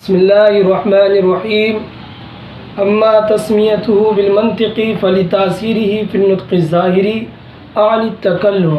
بسم اللہ الرحمن الرحیم اما تسمیته بالمنطق فلتاثیرہ فی النطق الظاہری عن التکلم۔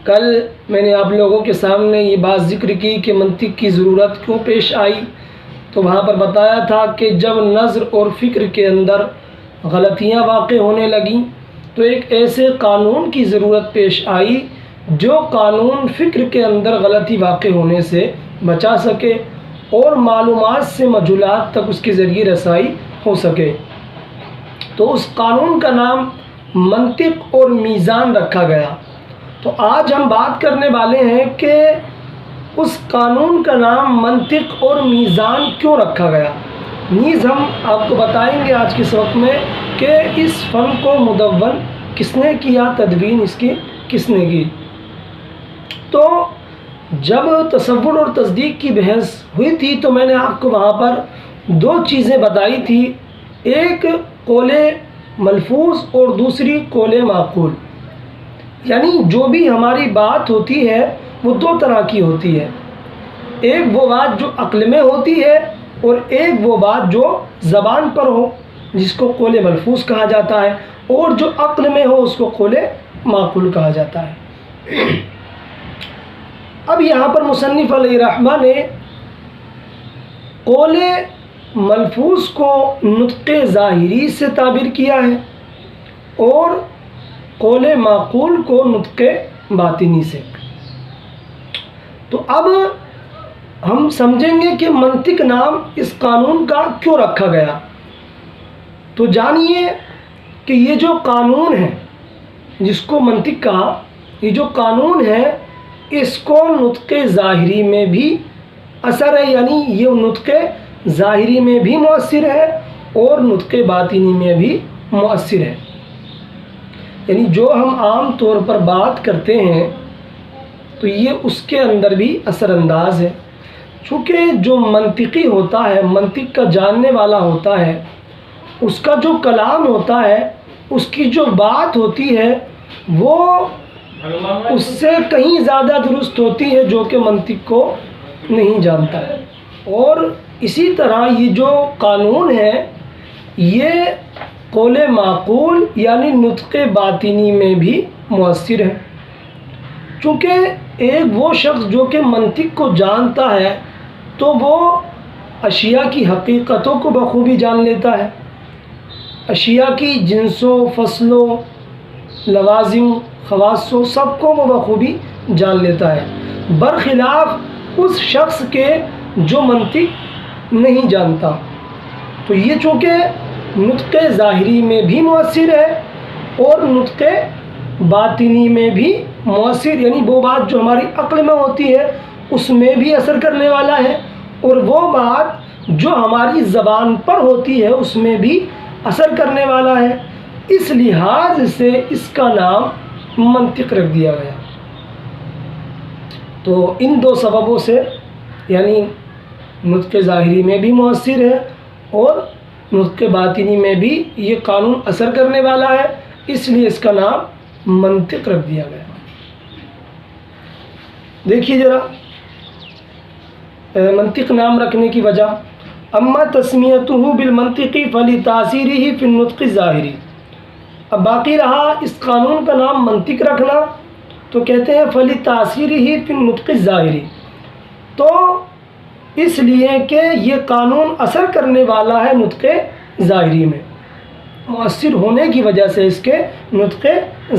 کل میں نے آپ لوگوں کے سامنے یہ بات ذکر کی کہ منطق کی ضرورت کیوں پیش آئی، تو وہاں پر بتایا تھا کہ جب نظر اور فکر کے اندر غلطیاں واقع ہونے لگیں تو ایک ایسے قانون کی ضرورت پیش آئی جو قانون فکر کے اندر غلطی واقع ہونے سے بچا سکے اور معلومات سے مجہولات تک اس کے ذریعے رسائی ہو سکے۔ تو اس قانون کا نام منطق اور میزان رکھا گیا۔ تو آج ہم بات کرنے والے ہیں کہ اس قانون کا نام منطق اور میزان کیوں رکھا گیا۔ نیز ہم آپ کو بتائیں گے آج کے وقت میں کہ اس فن کو مدون کس نے کیا، تدوین اس کی کس نے کی۔ تو جب تصور اور تصدیق کی بحث ہوئی تھی تو میں نے آپ کو وہاں پر دو چیزیں بتائی تھی، ایک قول ملفوظ اور دوسری قول معقول۔ یعنی جو بھی ہماری بات ہوتی ہے وہ دو طرح کی ہوتی ہے، ایک وہ بات جو عقل میں ہوتی ہے اور ایک وہ بات جو زبان پر ہو جس کو قول ملفوظ کہا جاتا ہے، اور جو عقل میں ہو اس کو قول معقول کہا جاتا ہے۔ اب یہاں پر مصنف علیہ رحمہ نے قول ملفوظ کو نطق ظاہری سے تعبیر کیا ہے اور قول معقول کو نطق باطنی سے۔ تو اب ہم سمجھیں گے کہ منطق نام اس قانون کا کیوں رکھا گیا۔ تو جانیے کہ یہ جو قانون ہے جس کو منطق کہا، یہ جو قانون ہے اس کو نطق ظاہری میں بھی اثر ہے، یعنی یہ نطق ظاہری میں بھی مؤثر ہے اور نطق باطنی میں بھی مؤثر ہے۔ یعنی جو ہم عام طور پر بات کرتے ہیں تو یہ اس کے اندر بھی اثر انداز ہے، چونکہ جو منطقی ہوتا ہے، منطق کا جاننے والا ہوتا ہے، اس کا جو کلام ہوتا ہے، اس کی جو بات ہوتی ہے وہ اس سے کہیں زیادہ درست ہوتی ہے جو کہ منطق کو نہیں جانتا ہے۔ اور اسی طرح یہ جو قانون ہے یہ قول معقول یعنی نطق باطنی میں بھی مؤثر ہے، چونکہ ایک وہ شخص جو کہ منطق کو جانتا ہے تو وہ اشیاء کی حقیقتوں کو بخوبی جان لیتا ہے، اشیاء کی جنسوں، فصلوں، لوازم، خواصوں سب کو وہ بخوبی جان لیتا ہے، برخلاف اس شخص کے جو منطق نہیں جانتا۔ تو یہ چونکہ نطق ظاہری میں بھی مؤثر ہے اور نطق باطنی میں بھی مؤثر، یعنی وہ بات جو ہماری عقل میں ہوتی ہے اس میں بھی اثر کرنے والا ہے اور وہ بات جو ہماری زبان پر ہوتی ہے اس میں بھی اثر کرنے والا ہے۔ اس لحاظ سے اس کا نام منطق رکھ دیا گیا۔ تو ان دو سببوں سے، یعنی نطق ظاہری میں بھی مؤثر ہے اور نطق باطنی میں بھی یہ قانون اثر کرنے والا ہے، اس لیے اس کا نام منطق رکھ دیا گیا۔ دیکھیے ذرا منطق نام رکھنے کی وجہ، اما تسمیتہ بالمنطق فلتاثیرہ فی النطق الظاہری۔ اب باقی رہا اس قانون کا نام منطق رکھنا، تو کہتے ہیں فلتاثیرہ فی النطق الظاہری، تو اس لیے کہ یہ قانون اثر کرنے والا ہے نطق ظاہری میں، مؤثر ہونے کی وجہ سے اس کے نطق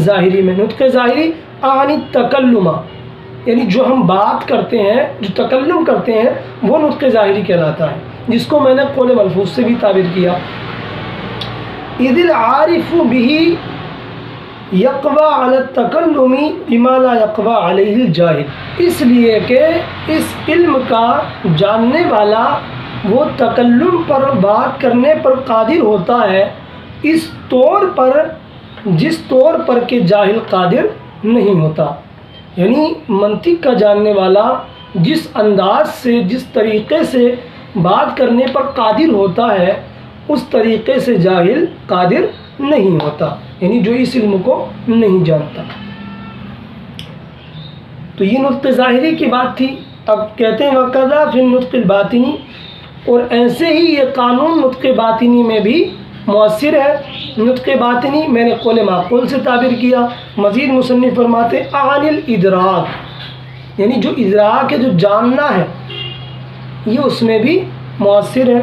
ظاہری میں۔ نطق ظاہری عن التکلم، یعنی جو ہم بات کرتے ہیں، جو تکلم کرتے ہیں وہ نطق ظاہری کہلاتا ہے، جس کو میں نے قول ملفوظ سے بھی تعبیر کیا۔ اذ العارف به یقوی علی التکلم بما لا یقوی علیہ الجاہل، اس لیے کہ اس علم کا جاننے والا وہ تکلم پر، بات کرنے پر قادر ہوتا ہے اس طور پر جس طور پر کہ جاہل قادر نہیں ہوتا۔ یعنی منطق کا جاننے والا جس انداز سے، جس طریقے سے بات کرنے پر قادر ہوتا ہے اس طریقے سے جاہل قادر نہیں ہوتا، یعنی جو اس علم کو نہیں جانتا۔ تو یہ نطق ظاہری کی بات تھی۔ اب کہتے ہیں وَقَذَا فِي النُّطْقِ الْبَاطِنِ، اور ایسے ہی یہ قانون نطق باطنی میں بھی مؤثر ہے۔ نطق باطنی میں نے قول معقول سے تعبیر کیا۔ مزید مصنف فرماتے عن الادراک، یعنی جو ادراک ہے، جو جاننا ہے، یہ اس میں بھی مؤثر ہے۔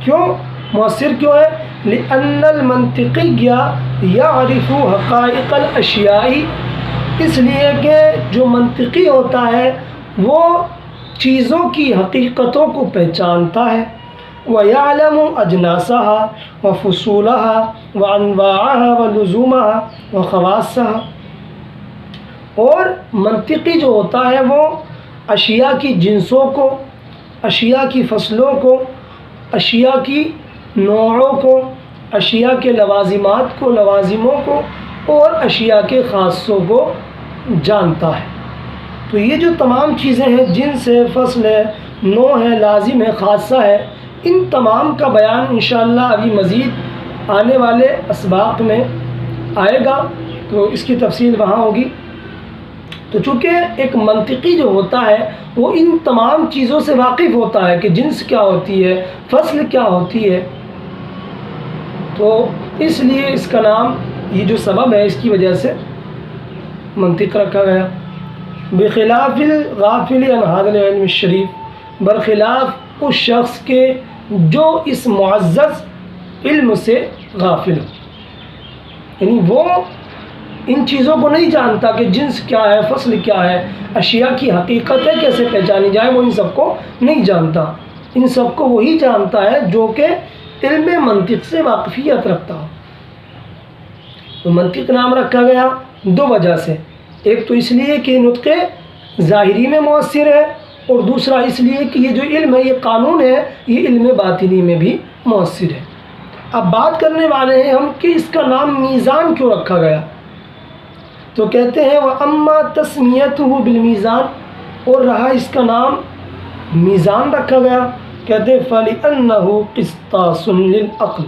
کیوں مؤثر کیوں ہے؟ لأن المنطقی یعرف حقائق الاشیاء، اس لیے کہ جو منطقی ہوتا ہے وہ چیزوں کی حقیقتوں کو پہچانتا ہے۔ وَيَعْلَمُ أَجْنَاسَهَا وَفُصُولَهَا وَأَنْوَاعَهَا وَلُزُومَهَا وَخَوَاصَّهَا، اور منطقی جو ہوتا ہے وہ اشیاء کی جنسوں کو، اشیاء کی فصلوں کو، اشیاء کی نوعوں کو، اشیاء کے لوازمات کو، لوازموں کو، اور اشیاء کے خاصوں کو جانتا ہے۔ تو یہ جو تمام چیزیں ہیں، جنس ہے، فصل ہے، نوع ہے، لازم ہے، خاصہ ہے، ان تمام کا بیان انشاءاللہ ابھی مزید آنے والے اسباق میں آئے گا، تو اس کی تفصیل وہاں ہوگی۔ تو چونکہ ایک منطقی جو ہوتا ہے وہ ان تمام چیزوں سے واقف ہوتا ہے کہ جنس کیا ہوتی ہے، فصل کیا ہوتی ہے، تو اس لیے اس کا نام، یہ جو سبب ہے اس کی وجہ سے منطق رکھا گیا۔ بخلاف الغافل عن هذا العلم الشریف، برخلاف اس شخص کے جو اس معزز علم سے غافل ہو، یعنی وہ ان چیزوں کو نہیں جانتا کہ جنس کیا ہے، فصل کیا ہے، اشیاء کی حقیقتیں کیسے پہچانی جائیں، وہ ان سب کو نہیں جانتا۔ ان سب کو وہی جانتا ہے جو کہ علم منطق سے واقفیت رکھتا ہو۔ تو منطق نام رکھا گیا دو وجہ سے، ایک تو اس لیے کہ نطق ظاہری میں مؤثر ہے، اور دوسرا اس لیے کہ یہ جو علم ہے، یہ قانون ہے، یہ علم باطنی میں بھی مؤثر ہے۔ اب بات کرنے والے ہیں ہم کہ اس کا نام میزان کیوں رکھا گیا، تو کہتے ہیں وَأَمَّا تَسْمِيَتُهُ بِالْمِيزان، اور رہا اس کا نام میزان رکھا گیا، کہتے ہیں فَلِأَنَّهُ قِسْطَاسٌ لِلْعَقْلِ،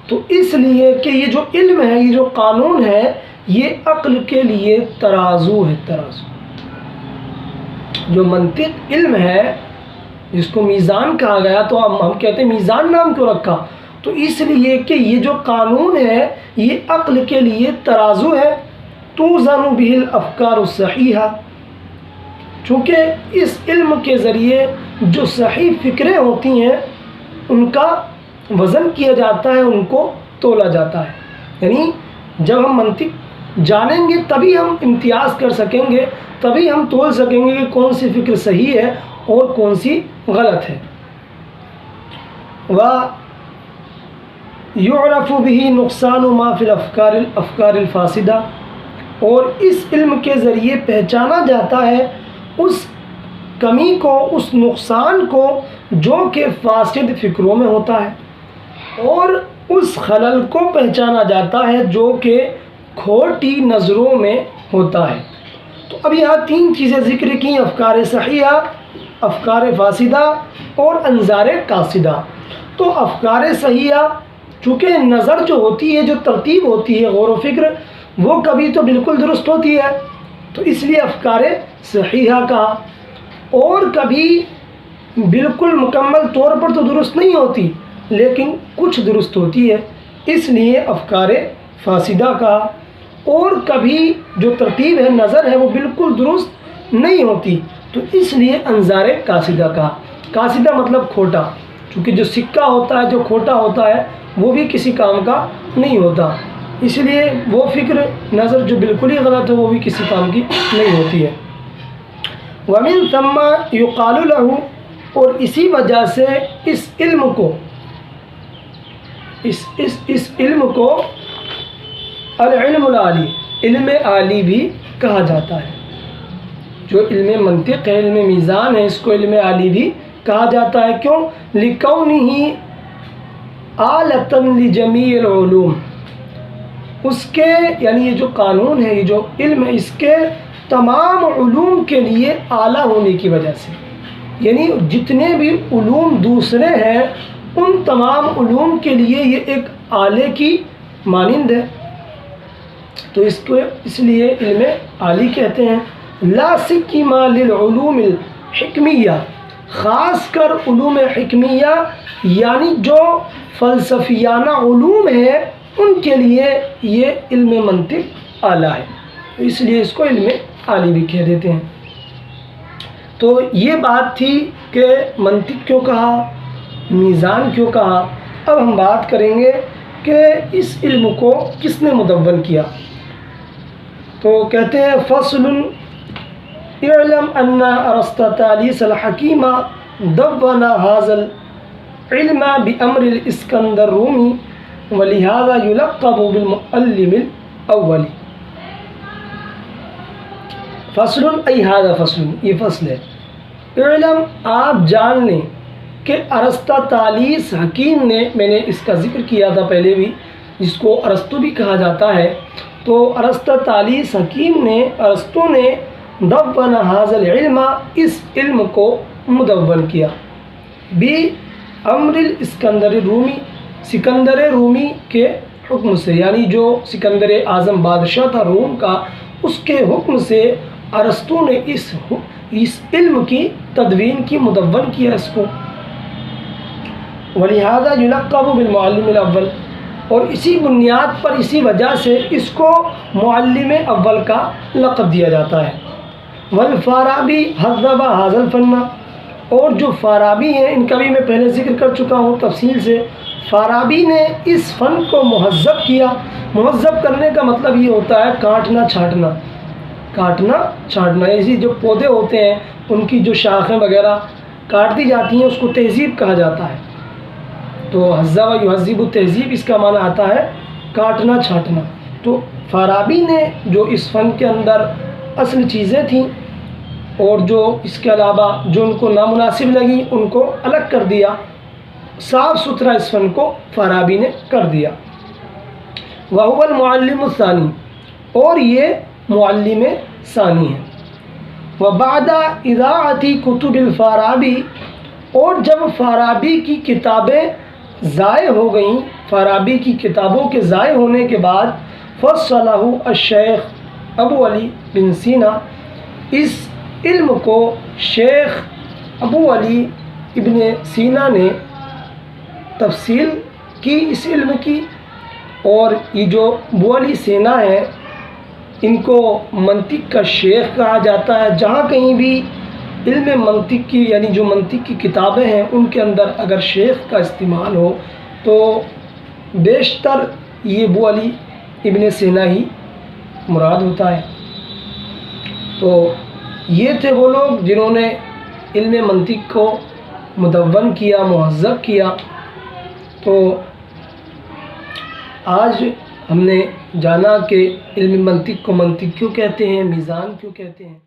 تو اس لیے کہ یہ جو علم ہے، یہ جو قانون ہے، یہ عقل کے لیے ترازو ہے۔ ترازو جو منطق علم ہے جس کو میزان کہا گیا، تو ہم کہتے ہیں میزان نام کیوں رکھا، تو اس لیے کہ یہ جو قانون ہے یہ عقل کے لیے ترازو ہے۔ توزن به الافکار الصحیحہ، چونکہ اس علم کے ذریعے جو صحیح فکریں ہوتی ہیں ان کا وزن کیا جاتا ہے، ان کو تولا جاتا ہے۔ یعنی جب ہم منطق جانیں گے تبھی ہم امتیاز کر سکیں گے، تبھی ہم تول سکیں گے کہ کون سی فکر صحیح ہے اور کون سی غلط ہے۔ وَيُعْرَفُ بِهِ نُقْصَانُ مَا فِي الْأَفْكَارِ الْفَاسِدَةِ، اور اس علم کے ذریعے پہچانا جاتا ہے اس کمی کو، اس نقصان کو جو کہ فاسد فکروں میں ہوتا ہے، اور اس خلل کو پہچانا جاتا ہے جو کہ کھوٹی نظروں میں ہوتا ہے۔ تو اب یہاں تین چیزیں ذکر کی، افکار صحیحہ، افکار فاسدہ اور انظار قاصدہ۔ تو افکار صحیحہ، چونکہ نظر جو ہوتی ہے، جو ترتیب ہوتی ہے، غور و فکر، وہ کبھی تو بالکل درست ہوتی ہے، تو اس لیے افکار صحیحہ کہا، اور کبھی بالکل مکمل طور پر تو درست نہیں ہوتی لیکن کچھ درست ہوتی ہے، اس لیے افکار فاسدہ کہا، اور کبھی جو ترتیب ہے، نظر ہے، وہ بالکل درست نہیں ہوتی، تو اس لیے انظار قاصدہ کہا۔ قاصدہ مطلب کھوٹا، چونکہ جو سکہ ہوتا ہے، جو کھوٹا ہوتا ہے، وہ بھی کسی کام کا نہیں ہوتا، اس لیے وہ فکر، نظر جو بالکل ہی غلط ہے، وہ بھی کسی کام کی نہیں ہوتی ہے۔ وَمِن ثَمَّ يُقَالُ لَهُ، اور اسی وجہ سے اس علم کو العلم العالی، علم عالی بھی کہا جاتا ہے۔ جو علم منطق ہے، علم میزان ہے، اس کو علم عالی بھی کہا جاتا ہے۔ کیوں؟ لِكَوْنِهِ آلَةً لِجَمِيعِ الْعُلُومِ، اس کے، یعنی یہ جو قانون ہے، یہ جو علم ہے، اس کے تمام علوم کے لیے اعلیٰ ہونے کی وجہ سے، یعنی جتنے بھی علوم دوسرے ہیں ان تمام علوم کے لیے یہ ایک آلے کی مانند ہے، تو اس کو اس لیے علم عالی کہتے ہیں۔ لا سیما للعلوم الحکمیہ، خاص کر علوم حکمیہ یعنی جو فلسفیانہ علوم ہیں ان کے لیے یہ علم منطق اعلیٰ ہے، اس لیے اس کو علم عالی بھی کہہ دیتے ہیں۔ تو یہ بات تھی کہ منطق کیوں کہا، میزان کیوں کہا۔ اب ہم بات کریں گے کہ اس علم کو کس نے مدون کیا۔ تو کہتے ہیں فصل اعلم ان ارسطاطالیس الحکیم دون هذا العلم بامر الاسکندر الرومی ولہذا یلقب بالمعلم الاول۔ فصل ای هذا فصل، یہ فصل ہے۔ علم، آپ جان لیں کہ ارسطاطالیس حکیم نے، میں نے اس کا ذکر کیا تھا پہلے بھی، جس کو ارسطو بھی کہا جاتا ہے، تو ارسطاطالیس حکیم نے، ارسطو نے دون هذا العلم، اس علم کو مدون کیا، بامر الاسکندر الرومی، سکندر رومی کے حکم سے، یعنی جو سکندر اعظم بادشاہ تھا روم کا، اس کے حکم سے ارسطو نے اس علم کی تدوین کی، مدون کیا اس کو۔ ولہذا یلقب بالمعلم الاول، اور اسی بنیاد پر، اسی وجہ سے اس کو معلم اول کا لقب دیا جاتا ہے۔ والفارابی حذب هذا الفن، اور جو فارابی ہیں ان کا بھی میں پہلے ذکر کر چکا ہوں تفصیل سے، فارابی نے اس فن کو مہذب کیا۔ مہذب کرنے کا مطلب یہ ہوتا ہے کاٹنا چھانٹنا، کاٹنا چھانٹنا، ایسی جو پودے ہوتے ہیں ان کی جو شاخیں وغیرہ کاٹ دی جاتی ہیں اس کو تہذیب کہا جاتا ہے۔ تو حذب یہذب التہذیب، اس کا معنی آتا ہے کاٹنا چھانٹنا۔ تو فارابی نے جو اس فن کے اندر اصل چیزیں تھیں اور جو اس کے علاوہ جو ان کو نامناسب لگیں ان کو الگ کر دیا، صاف ستھرا اس فن کو فارابی نے کر دیا۔ وَهُوَ الْمُعَلِّمُ الثَّانِي، اور یہ معلم ثانی ہے۔ وَبَعْدَ اِذَاعَةِ كُتُبِ الْفَارَابِي، اور جب فارابی کی کتابیں ضائع ہو گئیں، فارابی کی کتابوں کے ضائع ہونے کے بعد، فَصَّلَهُ الشیخ ابو علی بن سینا، اس علم کو شیخ ابو علی ابن سینا نے تفصیل کی اس علم کی، اور یہ جو ابو علی سینا ہے ان کو منطق کا شیخ کہا جاتا ہے۔ جہاں کہیں بھی علم منطق کی، یعنی جو منطق کی کتابیں ہیں ان کے اندر اگر شیخ کا استعمال ہو تو بیشتر یہ ابو علی ابن سینا ہی مراد ہوتا ہے۔ تو یہ تھے وہ لوگ جنہوں نے علم منطق کو مدون کیا، مہذب کیا۔ تو آج ہم نے جانا کہ علم منطق کو منطق کیوں کہتے ہیں، میزان کیوں کہتے ہیں۔